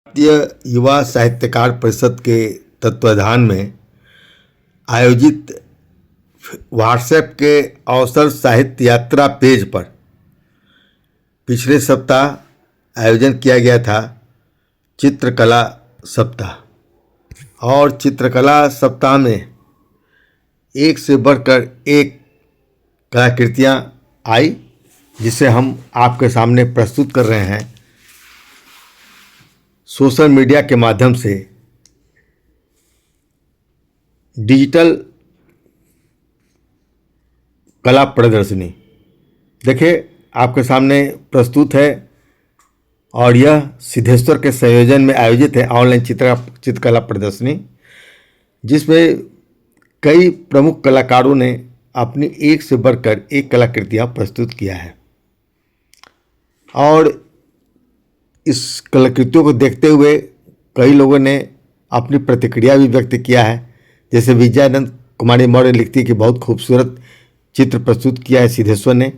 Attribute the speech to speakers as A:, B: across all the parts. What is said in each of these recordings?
A: भारतीय युवा साहित्यकार परिषद के तत्वाधान में आयोजित व्हाट्सएप के अवसर साहित्य यात्रा पेज पर पिछले सप्ताह आयोजन किया गया था चित्रकला सप्ताह। और चित्रकला सप्ताह में एक से बढ़कर एक कलाकृतियाँ आई जिसे हम आपके सामने प्रस्तुत कर रहे हैं सोशल मीडिया के माध्यम से। डिजिटल कला प्रदर्शनी देखिए आपके सामने प्रस्तुत है और यह सिद्धेश्वर के संयोजन में आयोजित है ऑनलाइन चित्रकला प्रदर्शनी, जिसमें कई प्रमुख कलाकारों ने अपनी एक से बढ़कर एक कलाकृतियाँ प्रस्तुत किया है। और इस कलाकृतियों को देखते हुए कई लोगों ने अपनी प्रतिक्रिया भी व्यक्त किया है। जैसे विजयानंद कुमारी मौर्य लिखती है कि बहुत खूबसूरत चित्र प्रस्तुत किया है सिद्धेश्वर ने।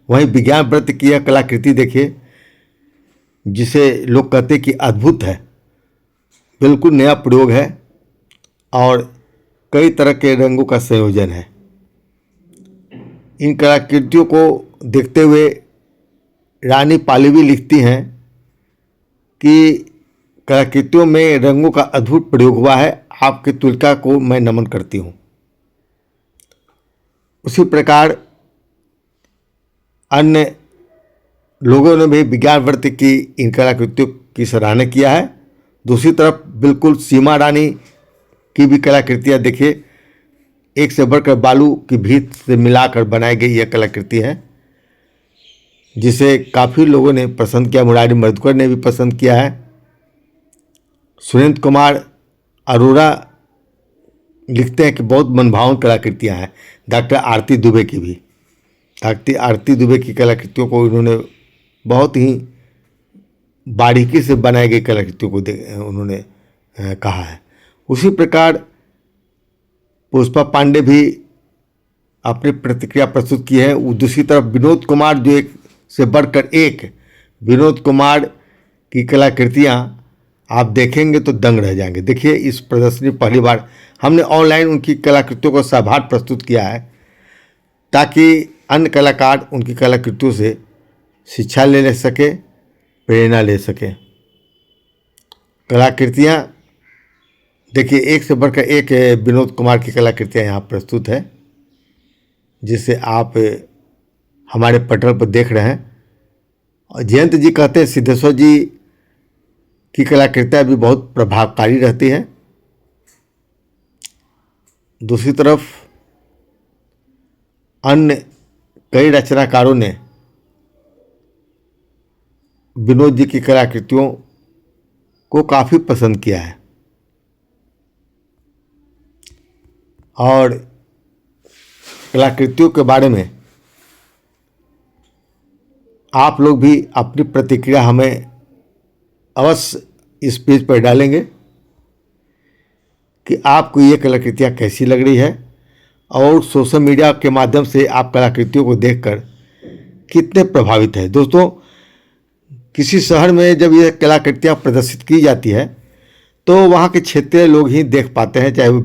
A: वहीं विज्ञान व्रत की यह कलाकृति देखिए जिसे लोग कहते हैं कि अद्भुत है, बिल्कुल नया प्रयोग है और कई तरह के रंगों का संयोजन है। इन कलाकृतियों को देखते हुए रानी पालवी लिखती हैं कि कलाकृतियों में रंगों का अद्भुत प्रयोग हुआ है, आपकी तुलना को मैं नमन करती हूँ। उसी प्रकार अन्य लोगों ने भी विज्ञान व्रत की इन कलाकृतियों की सराहना किया है। दूसरी तरफ बिल्कुल सीमा रानी की भी कलाकृतियाँ देखिए, एक से बढ़कर बालू की भीत से मिलाकर बनाई गई यह कलाकृति है जिसे काफ़ी लोगों ने पसंद किया। मुरारी मधुकर ने भी पसंद किया है। सुरेंद्र कुमार अरोरा लिखते हैं कि बहुत मनभावन कलाकृतियाँ हैं। डॉक्टर आरती दुबे की भी, डॉक्टर आरती दुबे की कलाकृतियों को इन्होंने बहुत ही बारीकी से बनाई गई कलाकृतियों को उन्होंने कहा है। उसी प्रकार पुष्पा पांडे भी अपनी प्रतिक्रिया प्रस्तुत की है। दूसरी तरफ विनोद कुमार जो एक से बढ़कर एक, विनोद कुमार की कलाकृतियाँ आप देखेंगे तो दंग रह जाएंगे। देखिए इस प्रदर्शनी पहली बार हमने ऑनलाइन उनकी कलाकृतियों को सभाट प्रस्तुत किया है ताकि अन्य कलाकार उनकी कलाकृतियों से शिक्षा ले सके, प्रेरणा ले सके। कलाकृतियाँ देखिए एक से बढ़कर एक विनोद कुमार की कलाकृतियाँ यहाँ प्रस्तुत है जिसे आप हमारे पटल पर देख रहे हैं। और जयंत जी कहते हैं सिद्धेश्वर जी की कलाकृतियाँ भी बहुत प्रभावकारी रहती है। दूसरी तरफ अन्य कई रचनाकारों ने विनोद जी की कलाकृतियों को काफ़ी पसंद किया है। और कलाकृतियों के बारे में आप लोग भी अपनी प्रतिक्रिया हमें अवश्य इस पेज पर डालेंगे कि आपको ये कलाकृतियाँ कैसी लग रही है और सोशल मीडिया के माध्यम से आप कलाकृतियों को देखकर कितने प्रभावित हैं। दोस्तों, किसी शहर में जब ये कलाकृतियाँ प्रदर्शित की जाती है तो वहाँ के क्षेत्रीय लोग ही देख पाते हैं, चाहे वो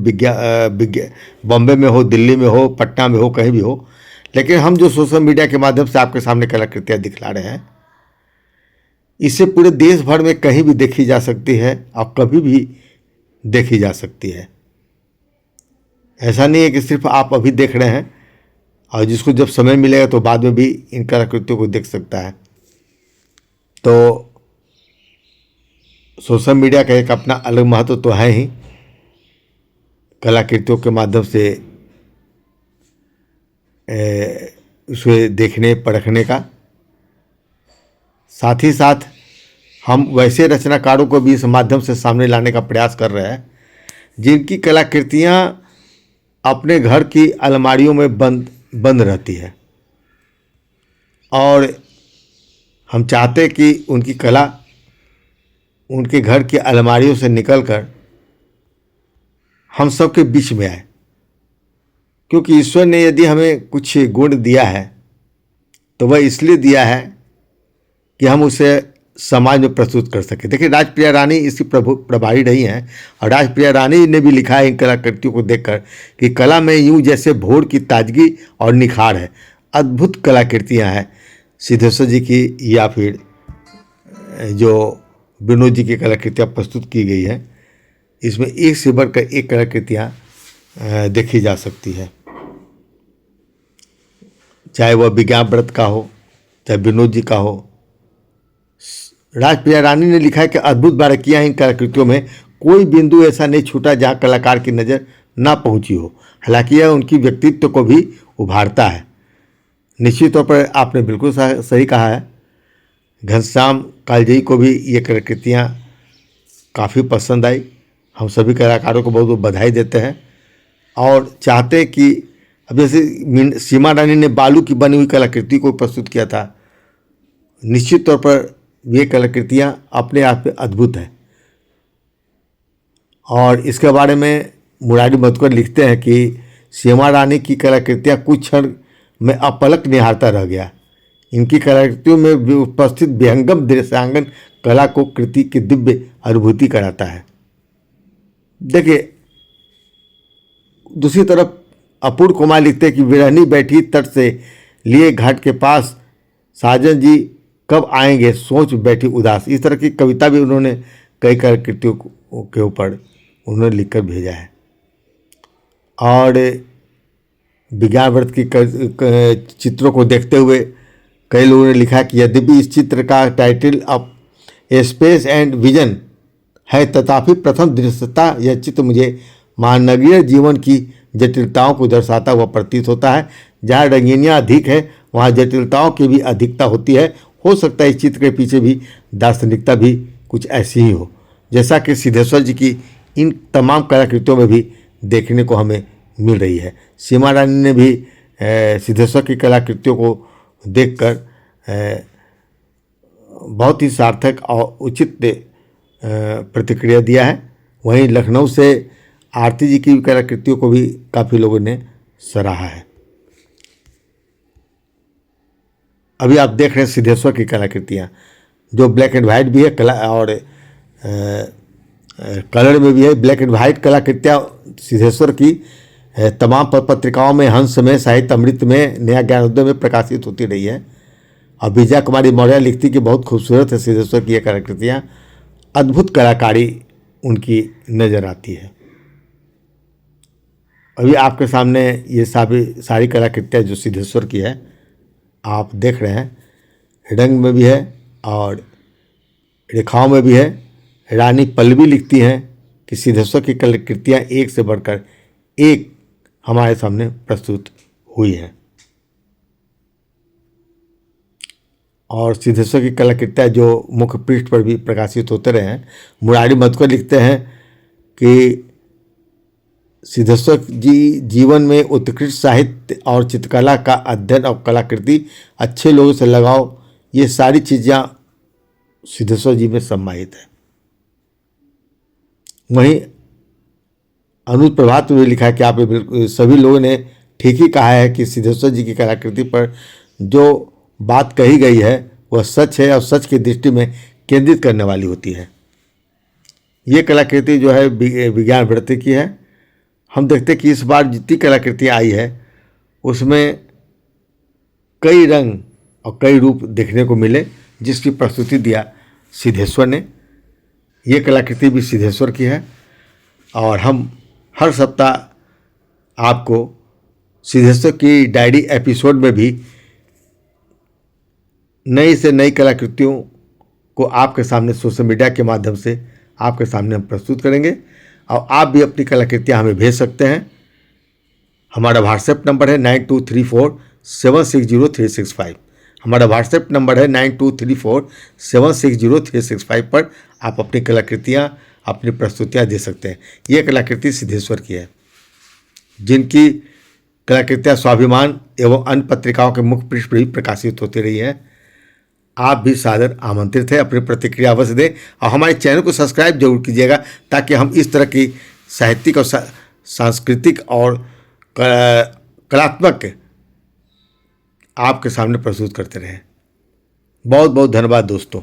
A: बॉम्बे में हो, दिल्ली में हो, पटना में हो, कहीं भी हो। लेकिन हम जो सोशल मीडिया के माध्यम से आपके सामने कलाकृतियाँ दिखला रहे हैं, इससे पूरे देश भर में कहीं भी देखी जा सकती है और कभी भी देखी जा सकती है। ऐसा नहीं है कि सिर्फ आप अभी देख रहे हैं और जिसको जब समय मिलेगा तो बाद में भी इन कलाकृतियों को देख सकता है। तो सोशल मीडिया का एक अपना अलग महत्व तो है ही कलाकृतियों के माध्यम से उसे देखने परखने का। साथ ही साथ हम वैसे रचनाकारों को भी इस माध्यम से सामने लाने का प्रयास कर रहे हैं जिनकी कलाकृतियाँ अपने घर की अलमारियों में बंद रहती है और हम चाहते कि उनकी कला उनके घर की अलमारियों से निकलकर हम सबके बीच में आए। क्योंकि ईश्वर ने यदि हमें कुछ गुण दिया है तो वह इसलिए दिया है कि हम उसे समाज में प्रस्तुत कर सके। देखिए, राजप्रिया रानी इसकी प्रभारी रही हैं और राजप्रिया रानी ने भी लिखा है इन कलाकृतियों को देखकर कि कला में यूं जैसे भोर की ताजगी और निखार है। अद्भुत कलाकृतियां हैं सिद्धेश्वर जी की, या फिर जो विनोद जी की कलाकृतियाँ प्रस्तुत की गई है, इसमें एक से बढ़कर एक कलाकृतियाँ देखी जा सकती है, चाहे वह विज्ञान व्रत का हो, चाहे विनोद जी का हो। राजप्रिया रानी ने लिखा है कि अद्भुत बारीकियां इन कलाकृतियों में, कोई बिंदु ऐसा नहीं छूटा जहां कलाकार की नज़र ना पहुंची हो। हालांकि यह उनकी व्यक्तित्व को भी उभारता है। निश्चित तौर पर आपने बिल्कुल सही कहा है। घनश्याम कालजयी को भी ये कलाकृतियाँ काफ़ी पसंद आई। हम सभी कलाकारों को बहुत बहुत बधाई देते हैं और चाहते हैं कि अब जैसे सीमा रानी ने बालू की बनी हुई कलाकृति को प्रस्तुत किया था, निश्चित तौर पर ये कलाकृतियाँ अपने आप में अद्भुत हैं। और इसके बारे में मुरारी मधुकर लिखते हैं कि सीमा रानी की कलाकृतियाँ कुछ क्षण में अपलक निहारता रह गया। इनकी कलाकृतियों में उपस्थित विहंगम दृश्यांकन कला को कृति की दिव्य अनुभूति कराता है। देखिए, दूसरी तरफ अपूर्व कुमार लिखते हैं कि विरहनी बैठी तट से लिए घाट के पास, साजन जी कब आएंगे सोच बैठी उदास। इस तरह की कविता भी उन्होंने कई कलाकृतियों के ऊपर उन्होंने लिखकर भेजा है। और विज्ञान व्रत की चित्रों को देखते हुए कई लोगों ने लिखा कि यद्यपि इस चित्र का title of space and vision है, तथापि प्रथम दृश्यता यह चित्र मुझे महानगरीय जीवन की जटिलताओं को दर्शाता हुआ प्रतीत होता है। जहाँ रंगीनियाँ अधिक है वहाँ जटिलताओं की भी अधिकता होती है। हो सकता है इस चित्र के पीछे भी दार्शनिकता भी कुछ ऐसी ही हो, जैसा कि सिद्धेश्वर जी की इन तमाम कलाकृतियों में भी देखने को हमें मिल रही है। सीमा रानी ने भी सिद्धेश्वर की कलाकृतियों को देखकर बहुत ही सार्थक और उचित प्रतिक्रिया दिया है। वहीं लखनऊ से आरती जी की कलाकृतियों को भी काफ़ी लोगों ने सराहा है। अभी आप देख रहे हैं सिद्धेश्वर की कलाकृतियाँ, जो ब्लैक एंड वाइट भी है कला और कलर में भी है। ब्लैक एंड वाइट कलाकृतियाँ सिद्धेश्वर की तमाम पत्रिकाओं में, हंस में, साहित्य अमृत में, नया ज्ञानोदय में प्रकाशित होती रही है। और विजया कुमारी मौर्य लिखती कि बहुत खूबसूरत है सिद्धेश्वर की ये कलाकृतियाँ, अद्भुत कलाकारी उनकी नज़र आती है। अभी आपके सामने ये सारी कलाकृतियाँ जो सिद्धेश्वर की है आप देख रहे हैं, रंग में भी है और रेखाओं में भी है। रानी पल्लवी लिखती हैं कि सिद्धेश्वर की कलाकृतियाँ एक से बढ़कर एक हमारे सामने प्रस्तुत हुई हैं। और सिद्धेश्वर की कलाकृतियाँ जो मुख्य पृष्ठ पर भी प्रकाशित होते रहे हैं। मुरारी मधुकर लिखते हैं कि सिद्धेश्वर जी जीवन में उत्कृष्ट साहित्य और चित्रकला का अध्ययन और कलाकृति, अच्छे लोगों से लगाव, ये सारी चीज़ें सिद्धेश्वर जी में सम्मानित है। वहीं अनुज प्रभात में लिखा है कि आप सभी लोगों ने ठीक ही कहा है कि सिद्धेश्वर जी की कलाकृति पर जो बात कही गई है वह सच है और सच की दृष्टि में केंद्रित करने वाली होती है। ये कलाकृति जो है विज्ञान व्रत की है। हम देखते हैं कि इस बार जितनी कलाकृतियाँ आई है उसमें कई रंग और कई रूप देखने को मिले, जिसकी प्रस्तुति दिया सिद्धेश्वर ने। ये कलाकृति भी सिद्धेश्वर की है और हम हर सप्ताह आपको सिद्धेश्वर की डायरी एपिसोड में भी नई से नई कलाकृतियों को आपके सामने सोशल मीडिया के माध्यम से आपके सामने हम प्रस्तुत करेंगे। और आप भी अपनी कलाकृतियाँ हमें भेज सकते हैं। हमारा व्हाट्सएप नंबर है 9234760365। हमारा व्हाट्सएप नंबर है 9234760365 पर आप अपनी कलाकृतियाँ, अपनी प्रस्तुतियाँ दे सकते हैं। ये कलाकृति सिद्धेश्वर की है, जिनकी कलाकृतियाँ स्वाभिमान एवं अन्य पत्रिकाओं के मुख्य पृष्ठ पर भी प्रकाशित होती रही हैं। आप भी सादर आमंत्रित हैं, अपनी प्रतिक्रिया अवश्य दें और हमारे चैनल को सब्सक्राइब जरूर कीजिएगा, ताकि हम इस तरह की साहित्यिक और सांस्कृतिक और कलात्मक आपके सामने प्रस्तुत करते रहें। बहुत बहुत धन्यवाद दोस्तों।